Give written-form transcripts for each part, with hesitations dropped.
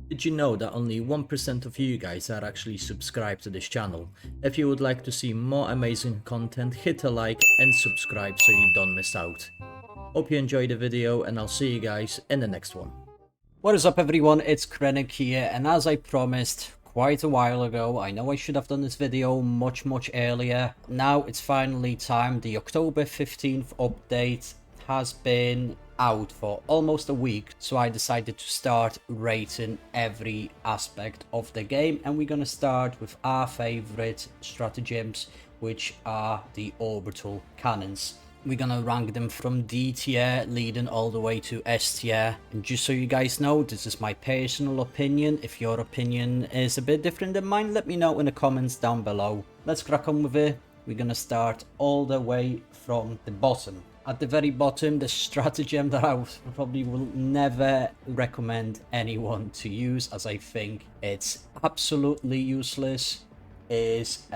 Did you know that only 1% of you guys are actually subscribed to this channel? If you would like to see more amazing content, hit a like and subscribe so you don't miss out. Hope you enjoyed the video and I'll see you guys in the next one. What is up everyone, it's Krennic here, and as I promised quite a while ago, I know I should have done this video much earlier. Now it's finally time. The October 15th update has been out for almost a week, so I decided to start rating every aspect of the game, and we're gonna start with our favorite stratagems, which are the orbital cannons. We're gonna rank them from D tier leading all the way to S tier, and just so you guys know, this is my personal opinion. If your opinion is a bit different than mine, let me know in the comments down below. Let's crack on with it. We're gonna start all the way from the bottom. At the very bottom, the stratagem that I probably will never recommend anyone to use, as I think it's absolutely useless, is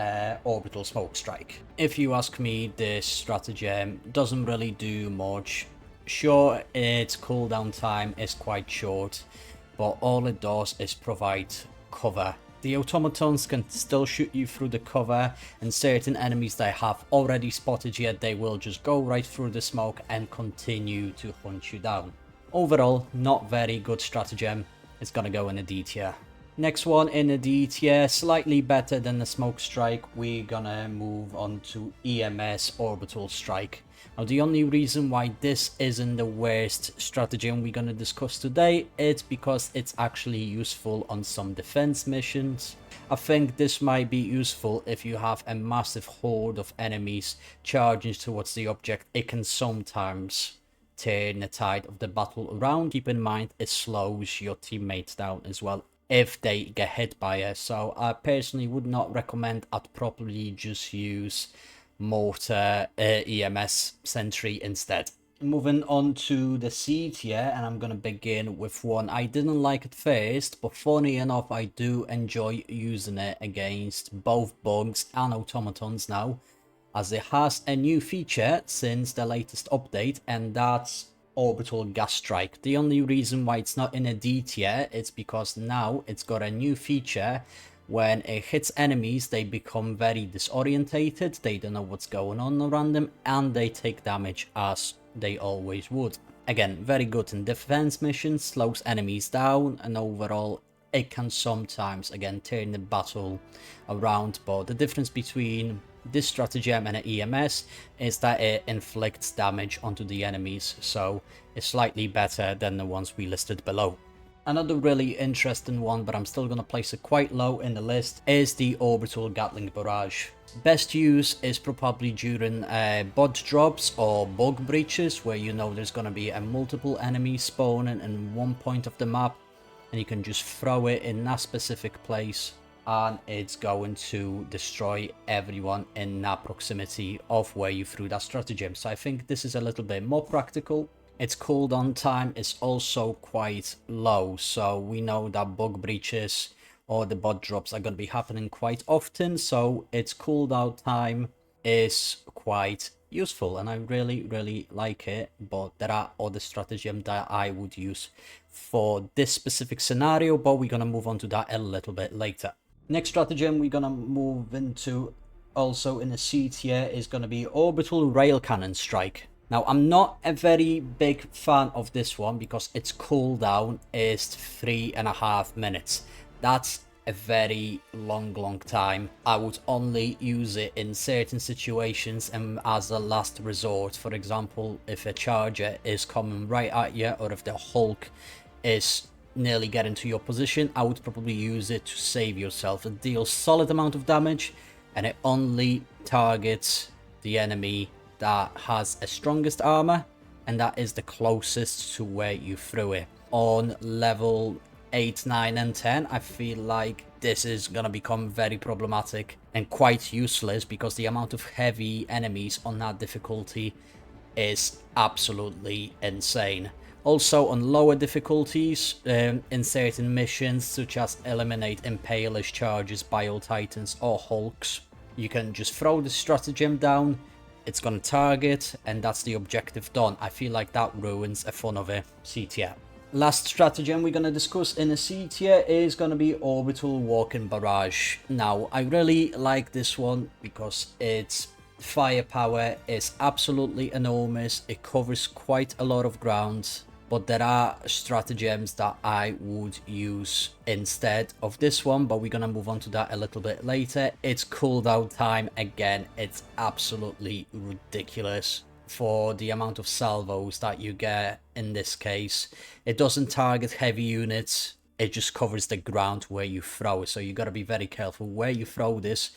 Orbital Smoke Strike. If you ask me, this stratagem doesn't really do much. Sure, its cooldown time is quite short, but all it does is provide cover. The automatons can still shoot you through the cover, and certain enemies that have already spotted you, they will just go right through the smoke and continue to hunt you down. Overall, not very good stratagem. It's gonna go in a D tier. Next one in the D tier, slightly better than the Smoke Strike, we're gonna move on to EMS Orbital Strike. Now the only reason why this isn't the worst stratagem we're gonna discuss today, it's because it's actually useful on some defense missions. I think this might be useful if you have a massive horde of enemies charging towards the object. It can sometimes turn the tide of the battle around. Keep in mind, it slows your teammates down as well if they get hit by it. So I personally would not recommend. I'd probably just use mortar EMS sentry instead. Moving on to the C tier, and I'm gonna begin with one I didn't like at first, but funny enough I do enjoy using it against both bugs and automatons now, as it has a new feature since the latest update, and that's Orbital Gas Strike. The only reason why it's not in a D tier is because now it's got a new feature. When it hits enemies, they become very disorientated, they don't know what's going on around them, and they take damage as they always would. Again, very good in defense missions, slows enemies down, and overall it can sometimes again turn the battle around. But the difference between this stratagem and an EMS is that it inflicts damage onto the enemies, so it's slightly better than the ones we listed below. Another really interesting one, but I'm still going to place it quite low in the list, is the Orbital Gatling Barrage. Best use is probably during bot drops or bug breaches, where you know there's going to be a multiple enemies spawning in one point of the map, and you can just throw it in that specific place, and it's going to destroy everyone in that proximity of where you threw that stratagem. So I think this is a little bit more practical. Its cooldown time is also quite low, so we know that bug breaches or the bot drops are going to be happening quite often, so its cooldown time is quite useful, and I really like it. But there are other stratagems that I would use for this specific scenario, but we're going to move on to that a little bit later. Next stratagem we're going to move into, also in the C tier, is going to be Orbital Rail Cannon Strike. Now, I'm not a very big fan of this one because its cooldown is 3.5 minutes. That's a very long time. I would only use it in certain situations and as a last resort. For example, if a charger is coming right at you, or if the Hulk is nearly getting to your position, I would probably use it to save yourself. It deals solid amount of damage, and it only targets the enemy that has a strongest armor, and that is the closest to where you threw it. On level 8, 9 and 10, I feel like this is gonna become very problematic and quite useless, because the amount of heavy enemies on that difficulty is absolutely insane. Also on lower difficulties, in certain missions such as eliminate impalers, charges, bio titans or hulks, you can just throw the stratagem down, it's gonna target, and that's the objective done. I feel like that ruins a fun of it. C tier. Last stratagem we're going to discuss in a C tier is going to be Orbital Walking Barrage. Now, I really like this one because its firepower is absolutely enormous. It covers quite a lot of ground, but there are stratagems that I would use instead of this one, but we're going to move on to that a little bit later. Its cooldown time, again, it's absolutely ridiculous for the amount of salvos that you get in this case. It doesn't target heavy units, it just covers the ground where you throw it, so you got to be very careful where you throw this.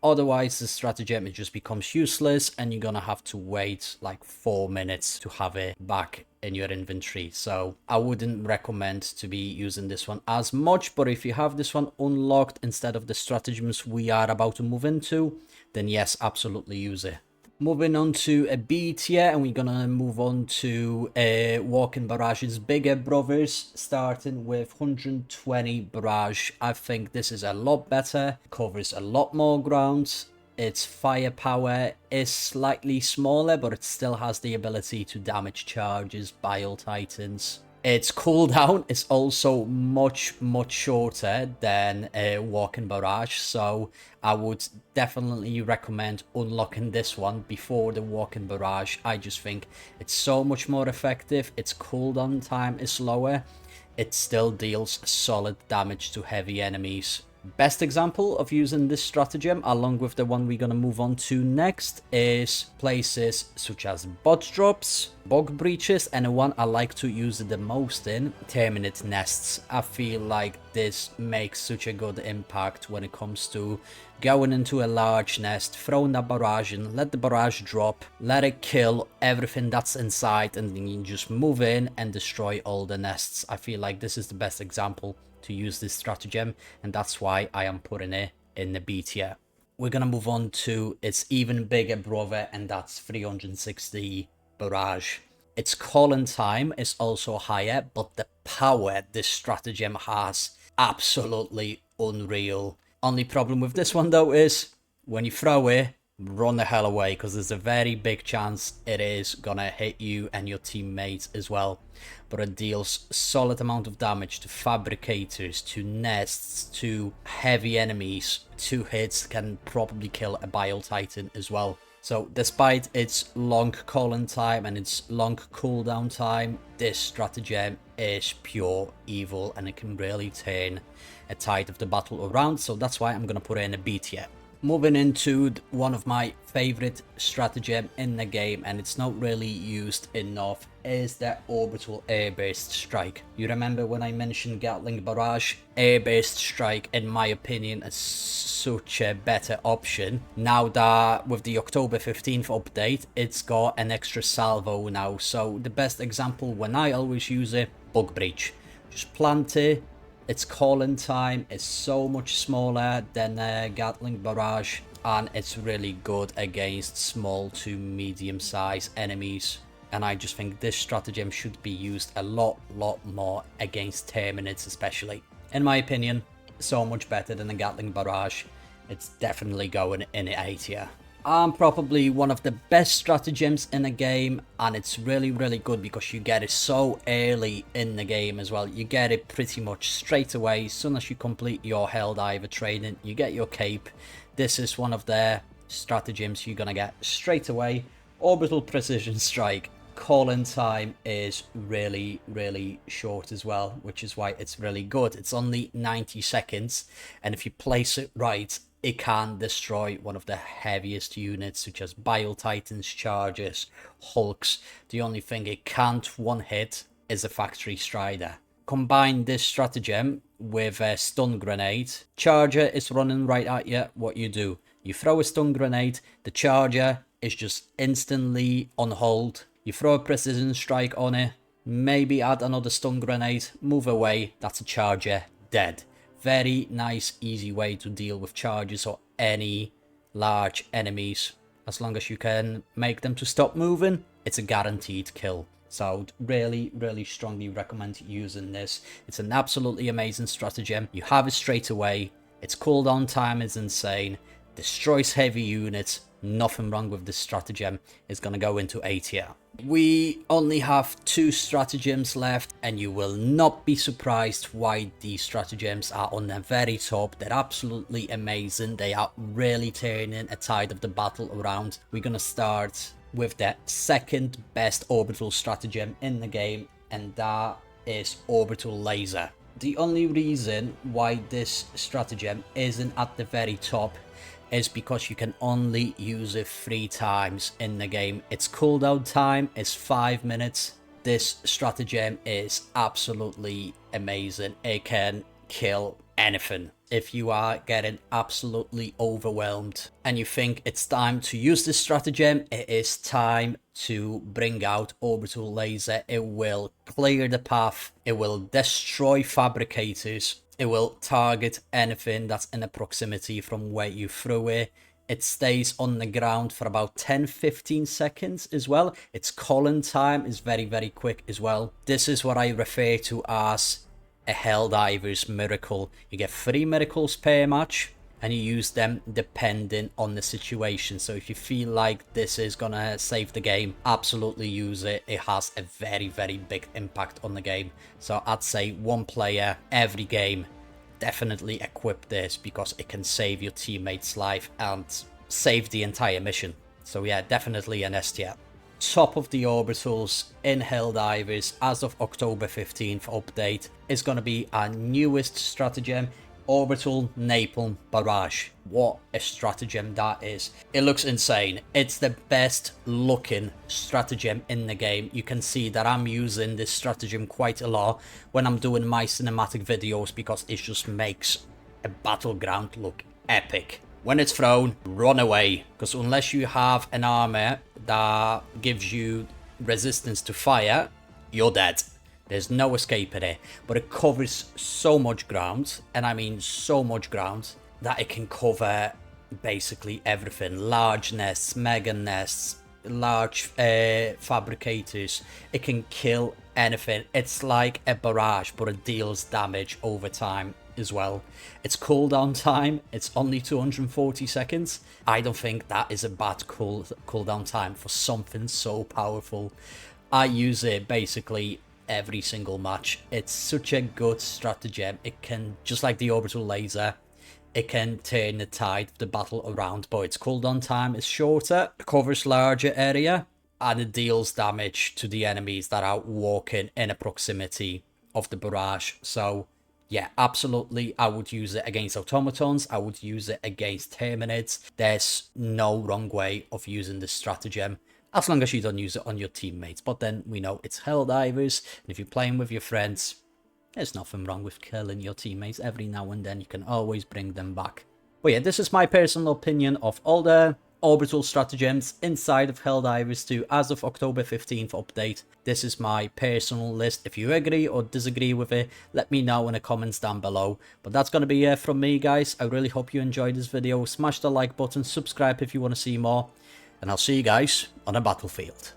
Otherwise, the stratagem, it just becomes useless and you're gonna have to wait like 4 minutes to have it back in your inventory. So I wouldn't recommend to be using this one as much, but if you have this one unlocked instead of the stratagems we are about to move into, then yes, absolutely use it. Moving on to a B tier, and we're gonna move on to Walking Barrage's bigger brothers, starting with 120 Barrage. I think this is a lot better, covers a lot more ground. Its firepower is slightly smaller, but it still has the ability to damage charges, Bile Titans. Its cooldown is also much shorter than Walking Barrage, so I would definitely recommend unlocking this one before the Walking Barrage. I just think it's so much more effective. Its cooldown time is lower. It still deals solid damage to heavy enemies. Best example of using this stratagem, along with the one we're going to move on to next, is places such as bot drops, bog breaches, and the one I like to use it the most in, terminate nests. I feel like this makes such a good impact when it comes to going into a large nest, throwing that barrage in, let the barrage drop, let it kill everything that's inside, and then you just move in and destroy all the nests. I feel like this is the best example to use this stratagem, and that's why I am putting it in the B tier. We're gonna move on to its even bigger brother, and that's 360 Barrage. Its calling time is also higher, but the power this stratagem has, absolutely unreal. Only problem with this one though is when you throw it, run the hell away, because there's a very big chance it is gonna hit you and your teammates as well. But it deals solid amount of damage to fabricators, to nests, to heavy enemies. 2 hits can probably kill a Bile Titan as well. So despite its long calling time and its long cooldown time, this stratagem is pure evil and it can really turn a tide of the battle around. So that's why I'm gonna put it in a B tier. Moving into one of my favorite stratagem in the game, and it's not really used enough, is the Orbital Air-Based Strike. You remember when I mentioned Gatling Barrage? Air-Based Strike, in my opinion, is such a better option. Now that with the October 15th update, it's got an extra salvo now. So the best example when I always use it, Bug Breach. Just plant it. Its calling time is so much smaller than Gatling Barrage, and it's really good against small to medium sized enemies. And I just think this stratagem should be used a lot more against Terminates especially. In my opinion, so much better than the Gatling Barrage. It's definitely going in the A tier. Probably one of the best stratagems in the game, and it's really good because you get it so early in the game as well. You get it pretty much straight away. As soon as you complete your Helldiver training, you get your cape. This is one of the stratagems you're gonna get straight away. Orbital Precision Strike. Calling time is really short as well, which is why it's really good. It's only 90 seconds, and if you place it right, it can destroy one of the heaviest units such as Bile Titans, Chargers, Hulks. The only thing it can't one hit is a Factory Strider. Combine this stratagem with a stun grenade. Charger is running right at you. What you do, you throw a stun grenade, the Charger is just instantly on hold. You throw a precision strike on it, maybe add another stun grenade, move away, that's a Charger dead. Very nice, easy way to deal with charges or any large enemies. As long as you can make them to stop moving, it's a guaranteed kill. So really strongly recommend using this. It's an absolutely amazing stratagem. You have it straight away. Its cooldown time is insane. Destroys heavy units. Nothing wrong with this stratagem. It's going to go into A tier. We only have 2 stratagems left, and you will not be surprised why these stratagems are on the very top. They're absolutely amazing. They are really turning a tide of the battle around. We're gonna start with the second best orbital stratagem in the game, and that is Orbital Laser. The only reason why this stratagem isn't at the very top is because you can only use it 3 times in the game. Its cooldown time is 5 minutes. This stratagem is absolutely amazing. It can kill anything. If you are getting absolutely overwhelmed and you think it's time to use this stratagem, it is time to bring out Orbital Laser. It will clear the path. It will destroy fabricators. It will target anything that's in a proximity from where you threw it. It stays on the ground for about 10-15 seconds as well. Its calling time is very, very quick as well. This is what I refer to as a Helldivers miracle. You get 3 miracles per match, and you use them depending on the situation. So if you feel like this is gonna save the game, absolutely use it. It has a very, very big impact on the game. So I'd say 1 player every game, definitely equip this, because it can save your teammate's life and save the entire mission. So yeah, definitely an S tier. Top of the orbitals in Helldivers as of October 15th update is going to be our newest stratagem, Orbital Napalm Barrage. What a stratagem that is. It looks insane. It's the best looking stratagem in the game. You can see that I'm using this stratagem quite a lot when I'm doing my cinematic videos, because it just makes a battleground look epic. When it's thrown, run away, because unless you have an armor that gives you resistance to fire, you're dead. There's no escaping it. But it covers so much ground, and I mean so much ground, that it can cover basically everything. Large nests, mega nests, large fabricators. It can kill anything. It's like a barrage, but it deals damage over time as well. Its cooldown time, it's only 240 seconds. I don't think that is a bad cooldown time for something so powerful. I use it basically every single match. It's such a good stratagem. It can, just like the Orbital Laser, it can turn the tide of the battle around, but its cooldown time is shorter, it covers larger area, and it deals damage to the enemies that are walking in a proximity of the barrage. So yeah, absolutely, I would use it against automatons. I would use it against Terminids. There's no wrong way of using this stratagem, as long as you don't use it on your teammates. But then we know it's Helldivers, and if you're playing with your friends, there's nothing wrong with killing your teammates. Every now and then you can always bring them back. But yeah, this is my personal opinion of all the orbital stratagems inside of Helldivers 2 as of October 15th update. This is my personal list. If you agree or disagree with it, let me know in the comments down below. But that's going to be it from me, guys. I really hope you enjoyed this video. Smash the like button, subscribe if you want to see more, and I'll see you guys on a battlefield.